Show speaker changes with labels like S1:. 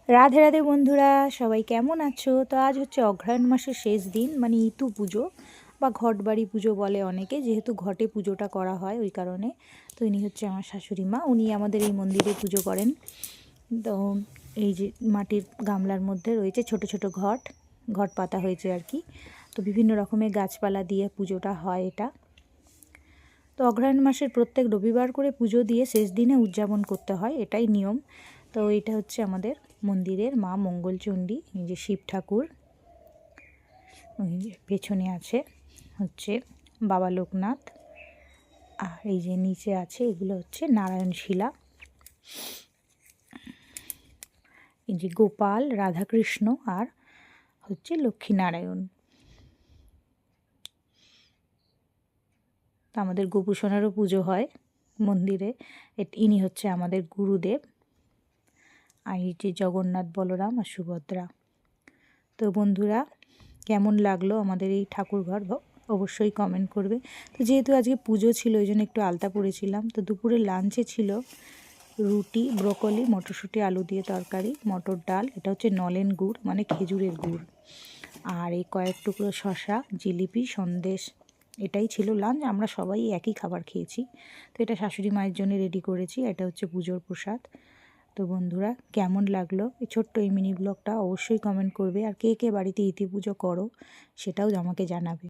S1: রাধে রাধে বন্ধুরা, সবাই কেমন আছো? তো আজ হচ্ছে অঘ্রায়ণ মাসের শেষ দিন, মানে ইতু পুজো বা ঘট বাড়ি পুজো বলে অনেকে, যেহেতু ঘটে পুজোটা করা হয় ওই কারণে। তো ইনি হচ্ছে আমার শাশুড়ি মা, উনি আমাদের এই মন্দিরে পুজো করেন। তো এই যে মাটির গামলার মধ্যে রয়েছে ছোট ছোট ঘট ঘট পাতা হয়েছে আর কি। তো বিভিন্ন রকমের গাছপালা দিয়ে পুজোটা হয় এটা। তো অঘ্রায়ণ মাসের প্রত্যেক রবিবার করে পুজো দিয়ে শেষ দিনে উদযাপন করতে হয়, এটাই নিয়ম। তো এটা হচ্ছে আমাদের মন্দিরের মা মঙ্গলচণ্ডী, এই যে শিব ঠাকুর, ওই যে পেছনে আছে হচ্ছে বাবা লোকনাথ, আর এই যে নিচে আছে এগুলো হচ্ছে নারায়ণ শিলা, এই যে গোপাল, রাধাকৃষ্ণ আর হচ্ছে লক্ষ্মীনারায়ণ। তো আমাদের গোপুসোনারও পুজো হয় মন্দিরে। ইনি হচ্ছে আমাদের গুরুদেব। আর এই যে জগন্নাথ, বলরাম আর সুভদ্রা। তো বন্ধুরা, কেমন লাগলো আমাদের এই ঠাকুরঘর অবশ্যই কমেন্ট করবে। তো যেহেতু আজকে পুজো ছিল ওই জন্য একটু আলতা পরেছিলাম। তো দুপুরে লাঞ্চে ছিল রুটি, ব্রোকলি, মটরশুঁটি, আলু দিয়ে তরকারি, মটর ডাল, এটা হচ্ছে নলেন গুড় মানে খেজুরের গুড়, আর এই কয়েক টুকরো শসা, জিলিপি, সন্দেশ, এটাই ছিল লাঞ্চ। আমরা সবাই একই খাবার খেয়েছি। তো এটা শাশুড়ি মায়ের জন্য রেডি করেছি, এটা হচ্ছে পুজোর প্রসাদ। তো বন্ধুরা, কেমন লাগলো এই ছোট্ট এই মিনি ব্লগটা অবশ্যই কমেন্ট করবে। আর কে কে বাড়িতে ইতি পুজো করো সেটাও আমাকে জানাবে।